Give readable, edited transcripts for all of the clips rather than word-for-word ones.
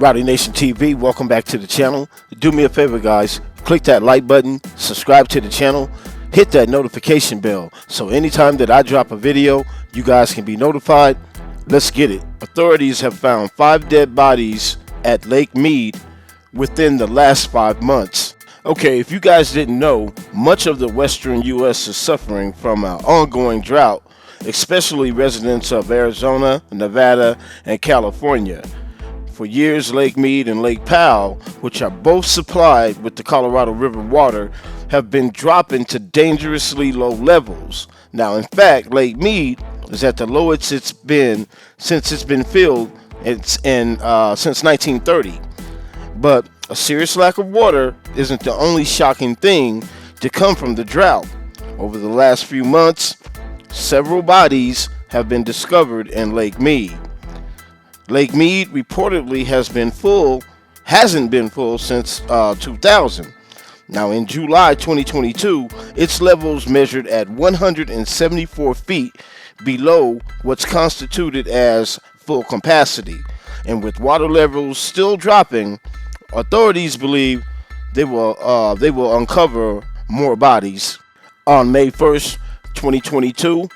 Rowdy Nation TV, welcome back to the channel. Do me a favor, guys. Click that like button, subscribe to the channel, hit that notification bell so anytime that I drop a video, you guys can be notified. Let's get it. Authorities have found 5 dead bodies at Lake Mead within the last 5 months. Okay, if you guys didn't know, much of the western U.S. is suffering from an ongoing drought, especially residents of Arizona, Nevada, and California. For years, Lake Mead and Lake Powell, which are both supplied with the Colorado River water, have been dropping to dangerously low levels. Now, in fact, Lake Mead is at the lowest it's been since it's been filled since 1930. But a serious lack of water isn't the only shocking thing to come from the drought. Over the last few months, several bodies have been discovered in Lake Mead. Lake Mead reportedly hasn't been full since 2000. Now, in July 2022, its levels measured at 174 feet below what's constituted as full capacity. And with water levels still dropping, authorities believe they will uncover more bodies. On May 1st, 2022,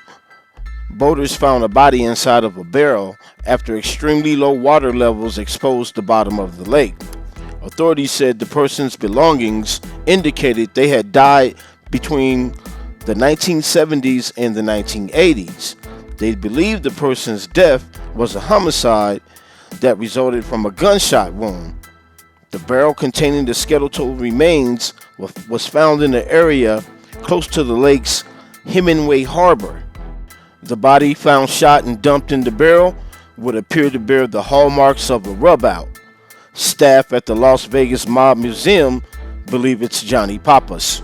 boaters found a body inside of a barrel after extremely low water levels exposed the bottom of the lake. Authorities said the person's belongings indicated they had died between the 1970s and the 1980s. They believed the person's death was a homicide that resulted from a gunshot wound. The barrel containing the skeletal remains was found in the area close to the lake's Hemingway Harbor. The body found shot and dumped in the barrel would appear to bear the hallmarks of a rub-out. Staff at the Las Vegas Mob Museum believe it's Johnny Pappas,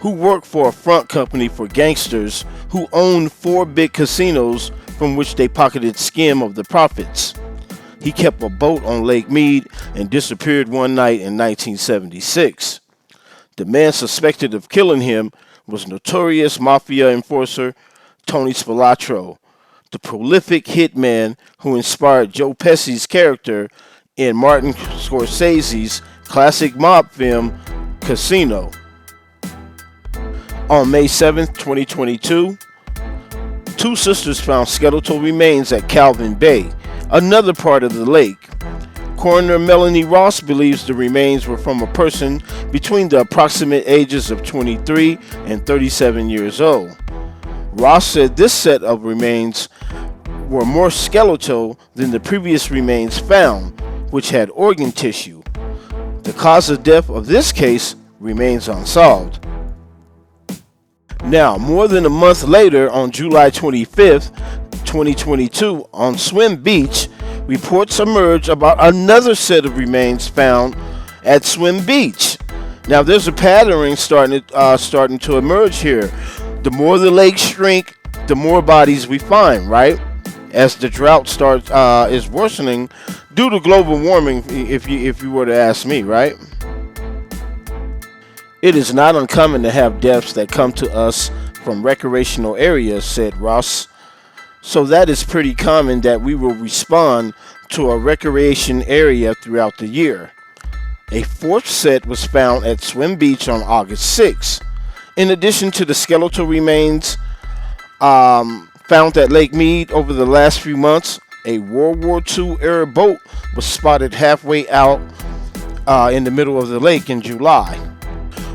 who worked for a front company for gangsters who owned 4 big casinos from which they pocketed skim of the profits. He kept a boat on Lake Mead and disappeared one night in 1976. The man suspected of killing him was notorious mafia enforcer Tony Spilatro, the prolific hitman who inspired Joe Pesci's character in Martin Scorsese's classic mob film Casino. On May 7th, 2022, 2 sisters found skeletal remains at Calvin Bay, another part of the lake. Coroner Melanie Ross believes the remains were from a person between the approximate ages of 23 and 37 years old. Ross said this set of remains were more skeletal than the previous remains found, which had organ tissue. The cause of death of this case remains unsolved. Now, more than a month later, on July 25th, 2022, on Swim Beach, reports emerge about another set of remains found at Swim Beach. Now, there's a pattern starting to emerge here. The more the lakes shrink, the more bodies we find, right? As the drought is worsening due to global warming, if you were to ask me, right? It is not uncommon to have deaths that come to us from recreational areas, said Ross. So that is pretty common that we will respond to a recreation area throughout the year. A 4th set was found at Swim Beach on August 6th. In addition to the skeletal remains found at Lake Mead over the last few months, a World War II era boat was spotted halfway out in the middle of the lake in July.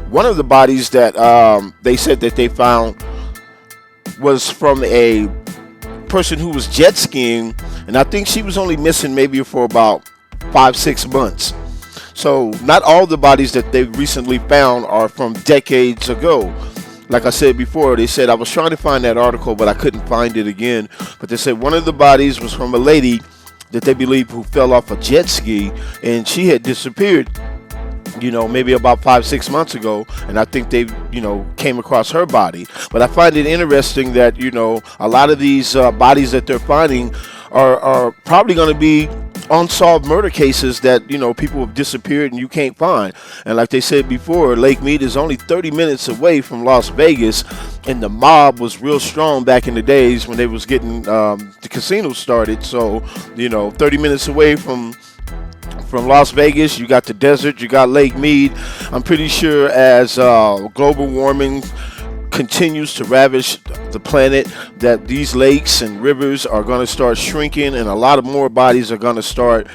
One of the bodies that they said that they found was from a person who was jet skiing, and I think she was only missing maybe for about 5-6 months. So not all the bodies that they recently found are from decades ago. Like I said before, they said, I was trying to find that article, but I couldn't find it again. But they said one of the bodies was from a lady that they believe who fell off a jet ski, and she had disappeared, maybe about 5-6 months ago, and I think they, came across her body. But I find it interesting that, a lot of these bodies that they're finding are probably going to be unsolved murder cases that people have disappeared and you can't find. And like they said before, Lake Mead is only 30 minutes away from Las Vegas, and the mob was real strong back in the days when they was getting the casino started. So 30 minutes away from from Las Vegas. You got the desert, you got Lake Mead. I'm pretty sure as global warming continues to ravage the planet, that these lakes and rivers are going to start shrinking, and a lot of more bodies are going to start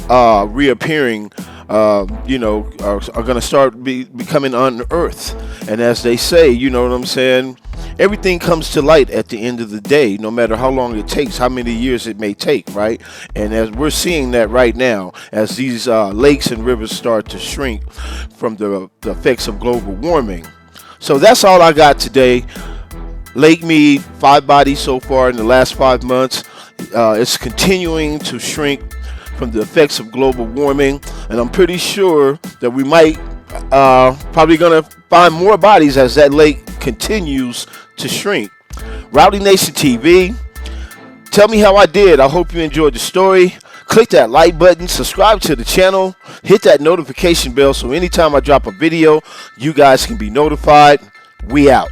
reappearing. Are going to start becoming unearthed. And as they say, you know what I'm saying, everything comes to light at the end of the day, no matter how long it takes, how many years it may take, right? And as we're seeing that right now, as these lakes and rivers start to shrink from the effects of global warming. So that's all I got today. Lake Mead, 5 bodies so far in the last 5 months. It's continuing to shrink from the effects of global warming, and I'm pretty sure that we might probably gonna find more bodies as that lake continues to shrink. Rowdy Nation TV, tell me how I did. I hope you enjoyed the story. Click that like button, subscribe to the channel, hit that notification bell so anytime I drop a video, you guys can be notified. We out.